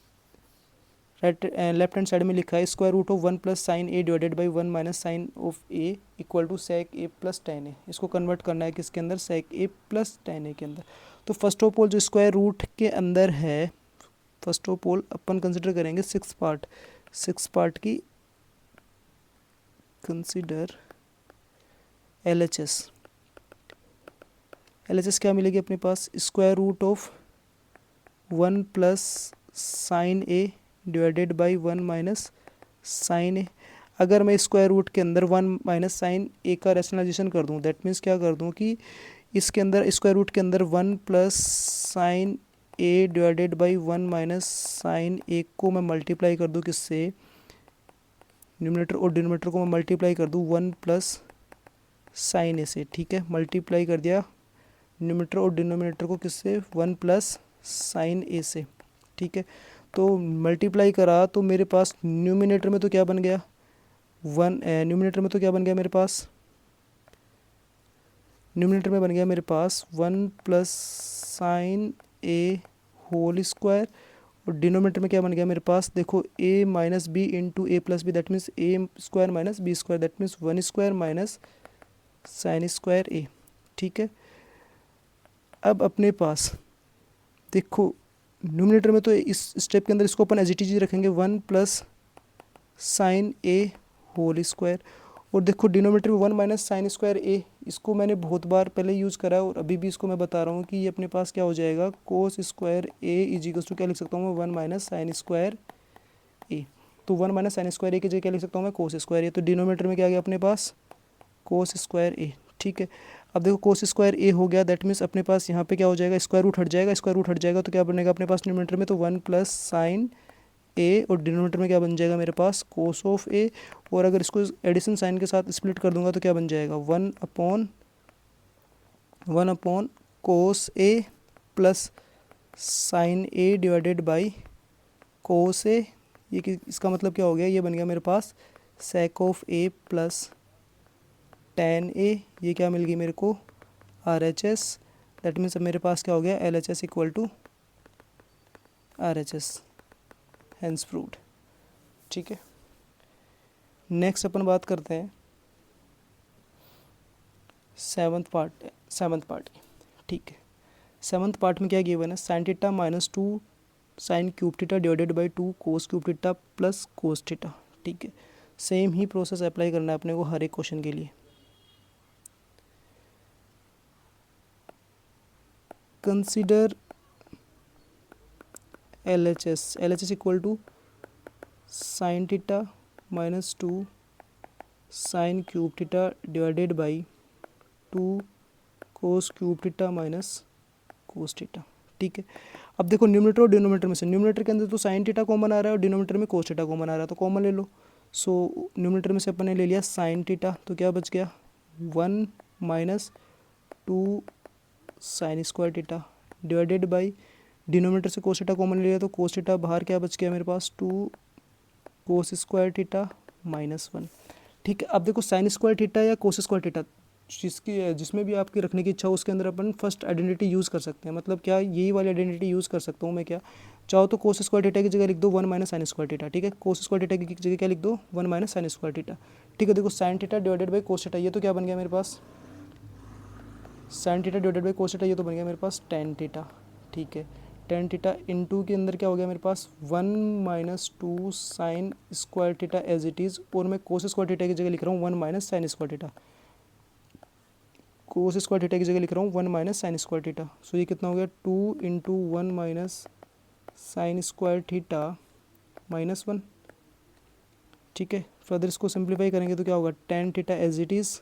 S1: राइट लेफ्ट हैंड साइड में लिखा है square root of 1 plus sine A divided by 1 minus sine of A equal to sec A plus tan A. इसको कन्वर्ट करना है किसके अंदर, सेक ए प्लस टेन ए के अंदर। तो फर्स्ट ऑफ ऑल जो स्क्वायर रूट के अंदर है, फर्स्ट ऑफ ऑल अपन कंसिडर करेंगे सिक्स पार्ट की कंसिडर LHS। LHS क्या मिलेगी अपने पास, square root of 1 plus sine A divided by 1 minus sine A. अगर मैं स्क्वायर रूट के अंदर 1 माइनस साइन ए का रैशनलाइजेशन कर दूं, दैट मीन्स क्या कर दूं कि इसके अंदर स्क्वायर रूट के अंदर 1 plus sine A divided by 1 minus sine A को मैं मल्टीप्लाई कर दूं किससे, न्यूमरेटर और डिनोमिनेटर को मैं मल्टीप्लाई कर दूं 1 प्लस साइन ए से। ठीक है, मल्टीप्लाई कर दिया न्यूमरेटर और डिनोमिनेटर को किससे, 1 प्लस साइन ए से। ठीक है, तो मल्टीप्लाई करा तो मेरे पास न्यूमिनेटर में तो क्या बन गया, न्यूमिनेटर में तो क्या बन गया मेरे पास, न्यूमिनेटर में बन गया मेरे पास 1 plus sine A whole square, और डिनोमिनेटर में क्या बन गया मेरे पास, देखो a minus B into A plus B, that means A square minus B square, that means 1 square minus sine square A. ठीक है, अब अपने पास देखो न्यूमिनेटर में तो इस स्टेप के अंदर इसको अपन एज इट इज रखेंगे 1 plus sine A whole square, और देखो डिनोमिनेटर में 1 माइनस साइन स्क्वायर ए, इसको मैंने बहुत बार पहले यूज़ करा है और अभी भी इसको मैं बता रहा हूँ कि ये अपने पास क्या हो जाएगा, कोस स्क्वायर ए इजिकल्स टू क्या लिख सकता हूँ मैं, 1 माइनस साइन स्क्वायर ए। तो 1 माइनस साइन स्क्वायर ए की जगह क्या लिख सकता हूँ मैं, कोस स्क्वायर ए। तो डिनोमिनेटर में क्या आ गया अपने पास, कोस स्क्वायर ए। ठीक है, अब देखो कोस स्क्वायर ए हो गया, दैट मीन्स अपने पास यहाँ पे क्या हो जाएगा, स्क्वायर रूट हट जाएगा, स्क्वायर रूट हट जाएगा तो क्या बनेगा अपने पास न्यूमिनेटर में, तो 1 प्लस साइन ए, और डिनोमिनेटर में क्या बन जाएगा मेरे पास, कोस ऑफ ए, और अगर इसको एडिशन साइन के साथ स्प्लिट कर दूंगा तो क्या बन जाएगा, 1 upon cos A plus sine A divided by cos A. ये इसका मतलब क्या हो गया, ये बन गया मेरे पास sec of A plus tan A. ये क्या मिल गई मेरे को, RHS, दैट मीन्स अब मेरे पास क्या हो गया, LHS equal to RHS, hence proved. ठीक है, नेक्स्ट अपन बात करते हैं सेवन्थ पार्ट की। ठीक है, सेवन्थ पार्ट में क्या गिवन है, sine theta minus 2 sine cube theta divided by 2 cos cube theta plus cos theta. ठीक है, सेम ही प्रोसेस अप्लाई करना है अपने को हर एक क्वेश्चन के लिए। Consider LHS equal to sine theta minus 2 sine cube theta divided by 2 cos cube theta minus cos theta. ठीक है, अब देखो न्यूमरेटर और डिनोमिनेटर में से, न्यूमरेटर के अंदर तो साइन थीटा कॉमन आ रहा है और डिनोमिनेटर में कोस थीटा कॉमन आ रहा है, तो कॉमन ले लो। सो न्यूमरेटर में से अपन ने ले लिया साइन थीटा, तो क्या बच गया 1 minus 2 sine square theta divided by denominator से कोस थीटा कॉमन ले लिया, तो कोस थीटा बाहर क्या बच गया मेरे पास, 2 कोस स्क्वायर थीटा माइनस 1। ठीक है, अब देखो साइन स्क्वायर थीटा या कोस स्क्वायर थीटा जिसमें भी आपकी रखने की इच्छा हो उसके अंदर अपन फर्स्ट आइडेंटिटी यूज़ कर सकते हैं। मतलब क्या, यही वाली आइडेंटिटी यूज़ कर सकता हूँ मैं, क्या चाहो तो कोस स्क्वायर थीटा की जगह लिख दो 1 माइनस साइन स्क्वायर थीटा। ठीक है, कोस स्क्वायर थीटा की जगह क्या लिख दो, 1 माइनस साइन स्क्वायर थीटा। ठीक है, देखो sine theta divided by cos theta, ये तो क्या बन गया मेरे पास, sine theta divided by cos theta, ये तो बन गया मेरे पास टेन थीटा। ठीक है, टेन थीटा इनटू के अंदर क्या हो गया मेरे पास 1 minus 2 sine square theta as it is, और मैं कोस स्क्वायर थीटा की जगह लिख रहा हूँ 1 माइनस साइन स्क्वायर थीटा, कोस स्क्वायर थीटा की जगह लिख रहा हूँ 1 माइनस साइन स्क्वायर थीटा। सो ये कितना हो गया 2 into 1 minus sine square theta minus 1। ठीक है, फर्दर इसको सिंप्लीफाई करेंगे तो क्या होगा, tan theta as it is,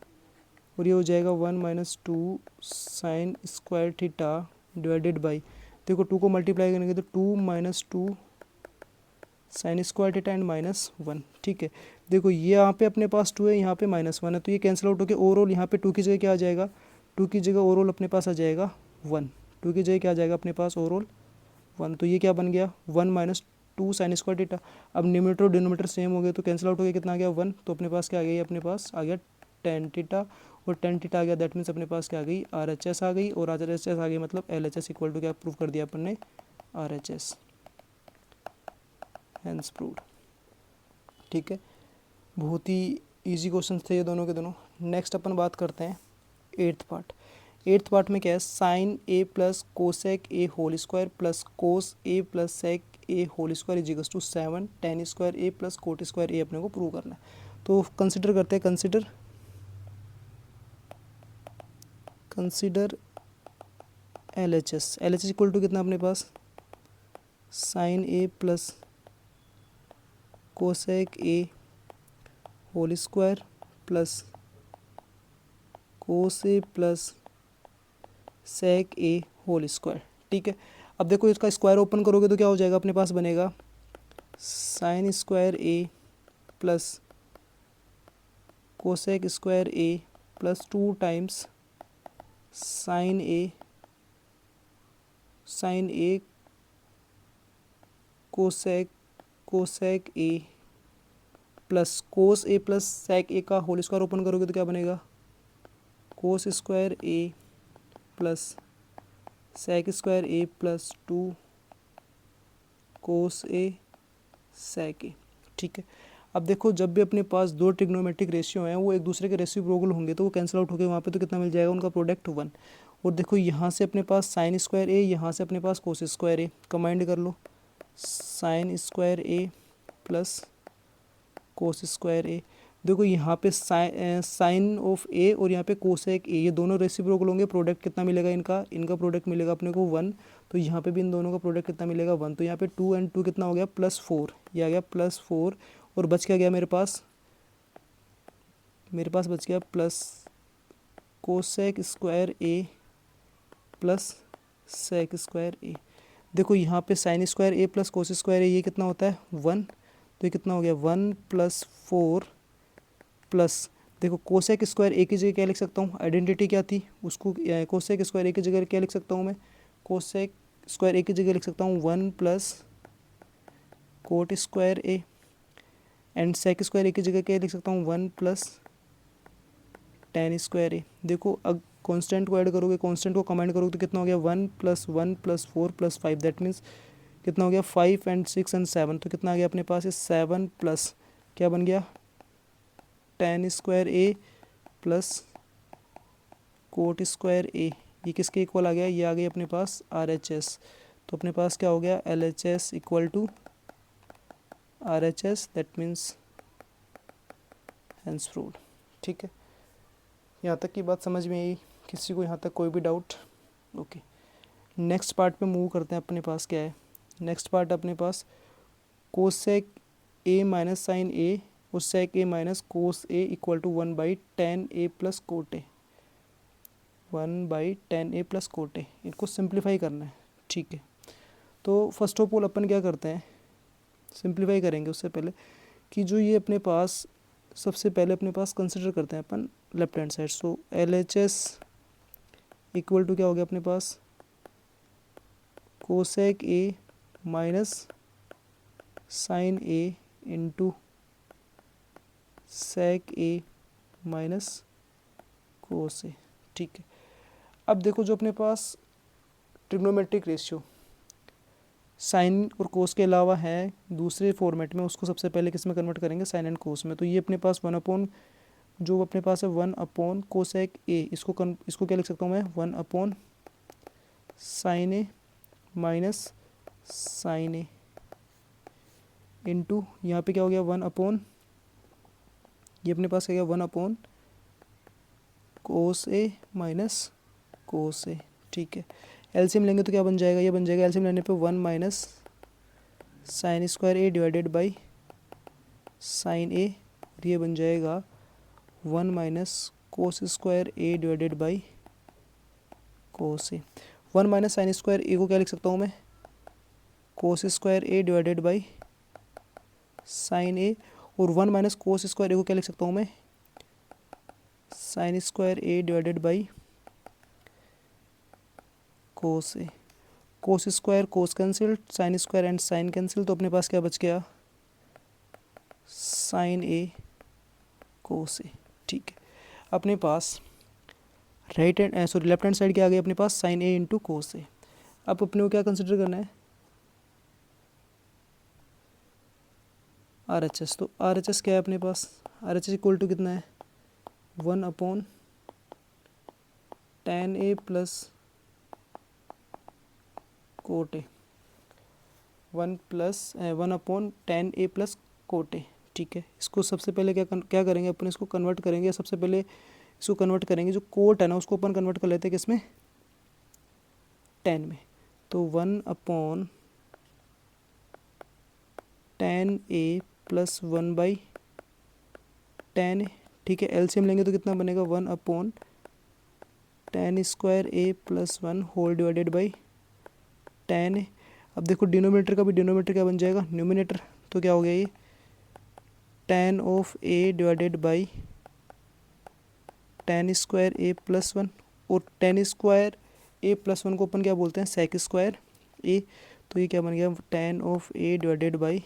S1: और ये हो जाएगा 1 minus 2 sine square theta divided by, देखो 2 को मल्टीप्लाई करेंगे तो 2 minus 2 sine square theta and minus 1। ठीक है, देखो ये यहाँ पे अपने पास 2 है, यहाँ पे माइनस 1 है, तो ये कैंसिल आउट होकर ओवरऑल यहाँ पे 2 की जगह क्या आ जाएगा, 2 की जगह ओवरऑल अपने पास आ जाएगा 1, 2 की जगह क्या आ जाएगा अपने पास ओवरऑल 1। तो ये क्या बन गया 1 माइनस 2 साइन स्क्वायर थीटा। अब न्यूमरेटर और डिनोमिनेटर सेम हो गए तो कैंसिल आउट हो गया, कितना आ गया 1, तो अपने पास क्या आ गया, अपने पास आ गया टेन थीटा, और टेन थीटा आ गया, दैट मीन्स अपने पास क्या आ गई RHS आ गई, और RHS आ गई मतलब LHS इक्वल टू क्या प्रूव कर दिया अपन ने, RHS, हैंस प्रूव्ड। ठीक है, बहुत ही इजी क्वेश्चन थे ये दोनों के दोनों। नेक्स्ट अपन बात करते हैं एट्थ पार्ट। एट्थ पार्ट में क्या है, sine A plus cosec A whole square plus cos A plus sec A whole square is equals to 7 tan square A plus cot square A अपने को प्रूव करना है। तो कंसिडर करते हैं, consider L H S. L H S equal to कितना अपने पास, sine A plus cosec A whole square plus cos A plus sec A whole square. ठीक है, अब देखो इसका स्क्वायर ओपन करोगे तो क्या हो जाएगा, अपने पास बनेगा sine square A plus cosec square A plus 2 times sine A cosec A plus cos A plus sec A का होल स्क्वायर ओपन करोगे तो क्या बनेगा, cos square A plus sec square A plus 2 cos A sec A. ठीक है, अब देखो जब भी अपने पास दो ट्रिग्नोमेट्रिक रेशियो हैं वो एक दूसरे के रेसिप्रोकल होंगे तो वो कैंसिल आउट हो गए वहाँ पे, तो कितना मिल जाएगा, उनका प्रोडक्ट 1। और देखो यहाँ से अपने पास साइन स्क्वायर ए, यहाँ से अपने पास कोस स्क्वायर ए, कंबाइंड कर लो, sign square A plus cos square ए। देखो यहाँ पे साइन ऑफ ए और यहाँ पे कोसेक ए, ये दोनों रेसिप्रोकल होंगे, प्रोडक्ट कितना मिलेगा इनका प्रोडक्ट मिलेगा अपने को 1। तो यहाँ पे भी इन दोनों का प्रोडक्ट कितना मिलेगा 1। तो यहाँ पे 2 एंड 2 कितना हो गया +4, ये आ गया +4 और बच क्या गया मेरे पास बच गया plus cosec square A plus sec square ए। देखो यहाँ पे sign square A plus cos square ए, ये कितना होता है 1, तो ये कितना हो गया 1 + 4 प्लस, देखो कोसेक स्क्वायर ए की जगह क्या लिख सकता हूँ, आइडेंटिटी क्या थी उसको, कोसेक स्क्वायर ए की जगह क्या लिख सकता हूँ मैं, कोसेक स्क्वायर ए की जगह लिख सकता हूँ 1 + cot square A, and sec square A की जगह क्या लिख सकता हूँ 1 + टेन स्क्वायर ए। देखो अब कांस्टेंट को ऐड करोगे, कांस्टेंट को कमेंट करोगे तो कितना हो गया 1 + 1 + 4 + 5, दैट मीन्स कितना हो गया 5 एंड 6 एंड 7। तो कितना आ गया अपने पास, ये 7 प्लस क्या बन गया ten square A plus cot square ए, ये किसके इक्वल आ गया, ये आ गई अपने पास RHS। तो अपने पास क्या हो गया LHS equal to RHS, that means hence proved. ठीक है, यहाँ तक की बात समझ में आई, किसी को यहाँ तक कोई भी डाउट? ओके, नेक्स्ट पार्ट पे मूव करते हैं। अपने पास क्या है, नेक्स्ट पार्ट अपने पास cosec A minus sine A और sec A minus cos A equal to 1/10a plus cot A, 1/10a plus cot A, इनको सिंप्लीफाई करना है। ठीक है, तो फर्स्ट ऑफ ऑल अपन क्या करते हैं, सिंप्लीफाई करेंगे उससे पहले कि जो ये अपने पास सबसे पहले अपने पास कंसिडर करते हैं अपन left hand side. So LHS equal to क्या हो गया अपने पास, cosec A minus sine A into sec A minus cos A. ठीक है, अब देखो जो अपने पास ट्रिग्नोमेट्रिक रेशियो साइन और कोस के अलावा है दूसरे फॉर्मेट में, उसको सबसे पहले किस में कन्वर्ट करेंगे, साइन एंड कोस में। तो ये अपने पास 1 जो अपने पास है 1 कोसेक ए, इसको क्या लिख सकता हूँ मैं 1 sign A minus sine A into यहाँ पे क्या हो गया 1 ये अपने पास क्या गया 1 कोस ए माइनस कोस ए। ठीक है, एलसीएम लेंगे तो क्या बन जाएगा, ये बन जाएगा एलसीएम लेने पे 1 minus sine square A divided by sine A, और ये बन जाएगा 1 minus cos square A divided by cos A. 1 minus sine square A को क्या लिख सकता हूँ मैं, cos square A divided by sine A, और 1 माइनस कोस स्क्वायर ए को क्या लिख सकता हूँ मैं, sine square A divided by cos A. Cos square cos cancel, sine square and sine cancel, तो अपने पास क्या बच गया साइन ए कोस ए। ठीक है, अपने पास लेफ्ट हैंड साइड क्या आ गई अपने पास साइन ए इंटू कोस ए। अब अपने को क्या कंसिडर करना है, RHS। तो RHS क्या है अपने पास, RHS इक्वल टू कितना है 1/tan A plus cot A, 1/tan A plus cot ए। ठीक है, इसको सबसे पहले क्या करेंगे अपन, इसको कन्वर्ट करेंगे। सबसे पहले इसको कन्वर्ट करेंगे, जो कोट है ना उसको अपन कन्वर्ट कर लेते हैं किसमें, tan में। तो 1/tan A plus 1/tan A। ठीक है, एलसीएम लेंगे तो कितना बनेगा 1/tan² A plus 1 whole divided by tan A। अब देखो डिनोमिनेटर का भी डिनोमिनेटर क्या बन जाएगा, न्यूमिनेटर। तो क्या हो गया ये tan of A divided by tan² A plus 1। और tan² A प्लस 1 को अपन क्या बोलते हैं, sec² A। तो ये क्या बन गया tan of A divided by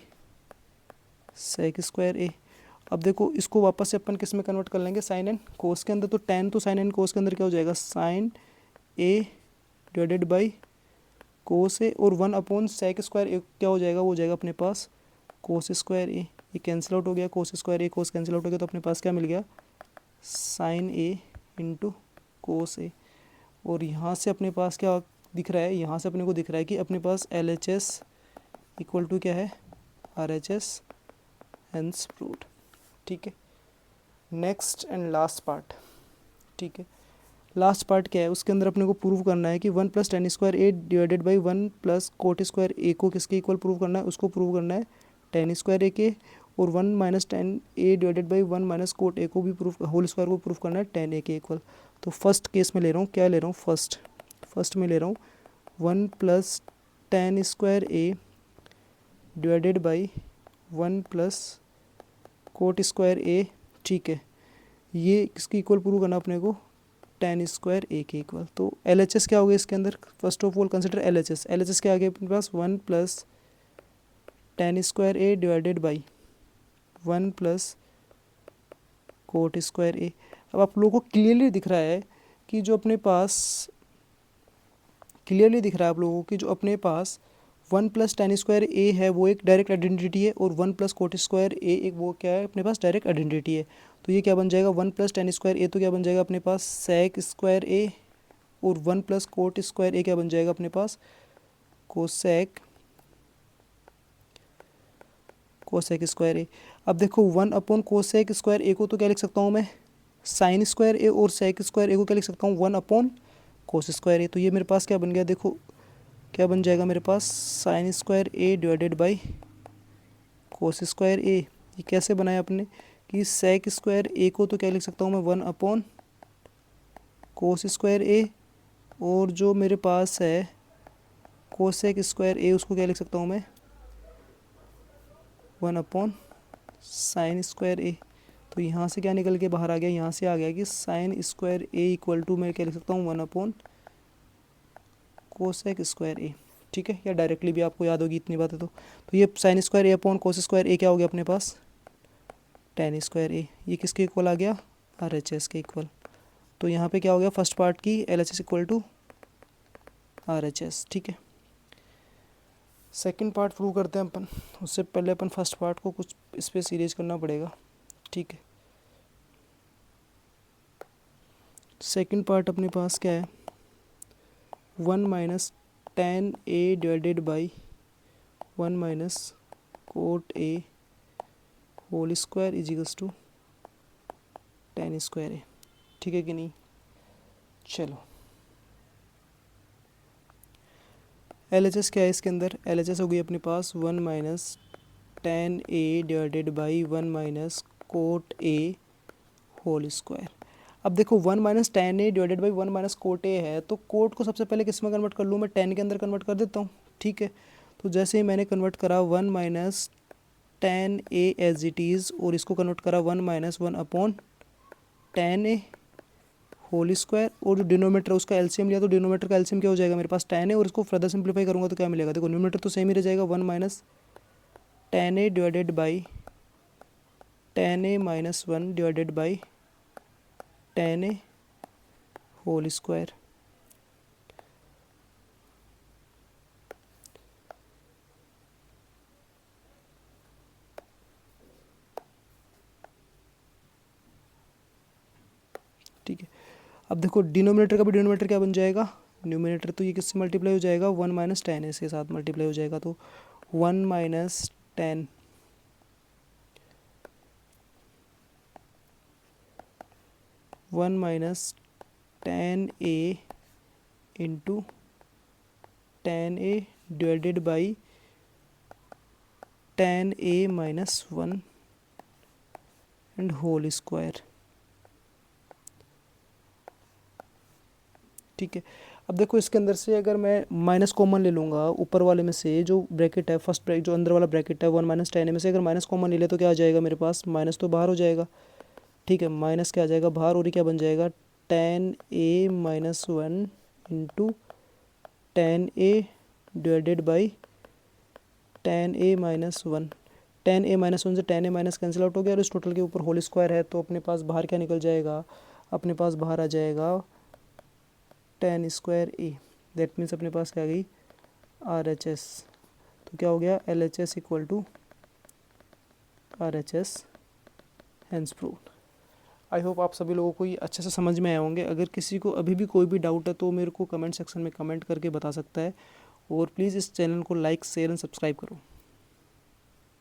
S1: sec² A। अब देखो इसको वापस से अपन किस में कन्वर्ट कर लेंगे, साइन एंड कोस के अंदर। तो tan तो साइन एंड कोस के अंदर क्या हो जाएगा, sine A divided by cos A. और 1/sec² A क्या हो जाएगा, वो हो जाएगा अपने पास cos² A। ये कैंसिल आउट हो गया, cos² A cos cancel out हो गया, तो अपने पास क्या मिल गया sign A into cos A. और यहाँ से अपने पास क्या दिख रहा है, यहाँ से अपने को दिख रहा है कि अपने पास LHS इक्वल टू क्या है RHS, हेंस प्रूव्ड। ठीक है, नेक्स्ट एंड लास्ट पार्ट। ठीक है, लास्ट पार्ट क्या है, उसके अंदर अपने को प्रूव करना है कि 1/tan² A divided by 1/cot² A को किसके इक्वल प्रूव करना है, उसको प्रूव करना है tan² A के। और 1-tan A divided by 1-cot A को भी प्रूफ, होल स्क्वायर को प्रूफ करना है tan A के इक्वल। तो फर्स्ट केस में ले रहा हूँ, क्या ले रहा हूँ, फर्स्ट में ले रहा हूँ 1/tan² A divided by 1/cot² A। ठीक है, ये किसकी इक्वल प्रूव करना अपने को, tan² A के इक्वल। तो LHS क्या हो गया इसके अंदर, first of all consider LHS क्या आ गया अपने पास 1/tan² A divided by 1/cot² A। अब आप लोगों को क्लियरली दिख रहा है कि जो अपने पास क्लियरली दिख रहा है आप लोगों को कि जो अपने पास 1/tan² A है वो एक डायरेक्ट आइडेंटिटी है, और 1/cot² A एक वो क्या है अपने पास डायरेक्ट आइडेंटिटी है। तो ये क्या बन जाएगा 1/tan² A, तो क्या बन जाएगा अपने पास sec² A। और 1/cot² A क्या बन जाएगा अपने पास cosec² A। अब देखो 1/cosec² A को तो क्या लिख सकता हूँ मैं sin² A, और sec² A को क्या लिख सकता हूँ 1/cos² A। तो ये मेरे पास क्या बन गया, देखो क्या बन जाएगा मेरे पास sin² A divided by cos² A। ये कैसे बनाया अपने कि sec² A को तो क्या लिख सकता हूँ मैं 1/cos² A, और जो मेरे पास है cosec² A उसको क्या लिख सकता हूँ मैं 1/sin² A। तो यहाँ से क्या निकल के बाहर आ गया, यहाँ से आ गया कि sin² A इक्वल टू मैं क्या लिख सकता हूँ 1/cosec² A। ठीक है, या डायरेक्टली भी आपको याद होगी इतनी बातें। तो ये sin² A upon cos² A क्या हो गया अपने पास tan² A। ये किसके इक्वल आ गया RHS के इक्वल। तो यहाँ पे क्या हो गया फर्स्ट पार्ट की LHS इक्वल टू RHS। ठीक है, सेकंड पार्ट प्रूव करते हैं अपन। उससे पहले अपन फर्स्ट पार्ट को कुछ इस पर सीरीज करना पड़ेगा। ठीक है, सेकंड पार्ट अपने पास क्या है 1-tan A divided by 1-cot A whole square equals to tan² A। ठीक है कि नहीं, चलो LHS क्या है इसके अंदर, LHS हो गई अपने पास 1-tan A divided by 1-cot A whole square. अब देखो 1-tan A divided by 1-cot A है, तो कोट को सबसे पहले किस में कन्वर्ट कर लूँ मैं, tan के अंदर कन्वर्ट कर देता हूँ। ठीक है, तो जैसे ही मैंने कन्वर्ट करा 1-tan A as it is, और इसको कन्वर्ट करा 1-1/tan A होल स्क्वायर, और जो डिनोमीटर उसका एलसीएम लिया, तो डिनोमीटर का एलसीएम क्या हो जाएगा मेरे पास tan A, और इसको फर्दर सिंप्लीफाई करूँगा तो क्या मिलेगा, देखो न्यूमरेटर तो सेम ही रह जाएगा 1-tan A divided by tan A minus 1 divided by tan A whole square. अब देखो डिनोमिनेटर का भी डिनोमिनेटर क्या बन जाएगा, न्यूमिनेटर तो ये किससे मल्टीप्लाई हो जाएगा, 1 माइनस टेन इसके साथ मल्टीप्लाई हो जाएगा, तो 1 minus tan one minus tan A into tan A divided by tan A minus one and whole square. ठीक है, अब देखो इसके अंदर से अगर मैं माइनस कॉमन ले लूँगा ऊपर वाले में से, जो ब्रैकेट है फर्स्ट ब्रैकेट जो अंदर वाला ब्रैकेट है 1 माइनस टेन में से अगर माइनस कॉमन ले ले तो क्या आ जाएगा मेरे पास, माइनस तो बाहर हो जाएगा। ठीक है, माइनस क्या आ जाएगा बाहर, और ये क्या बन जाएगा, ten A minus one into tan A divided by tan A minus one. Ten A minus one से ten A minus cancel out हो गया और इस टोटल के ऊपर होल स्क्वायर है, तो अपने पास बाहर क्या निकल जाएगा, अपने पास बाहर आ जाएगा ten square A. That means अपने पास क्या आ गई आर एच एस। तो क्या हो गया, L H S equal to R H S, hence proved. I hope आप सभी लोगों को ये अच्छे से समझ में आए होंगे। अगर किसी को अभी भी कोई भी डाउट है तो मेरे को कमेंट सेक्शन में कमेंट करके बता सकता है, और प्लीज़ इस चैनल को लाइक शेयर एंड सब्सक्राइब करो।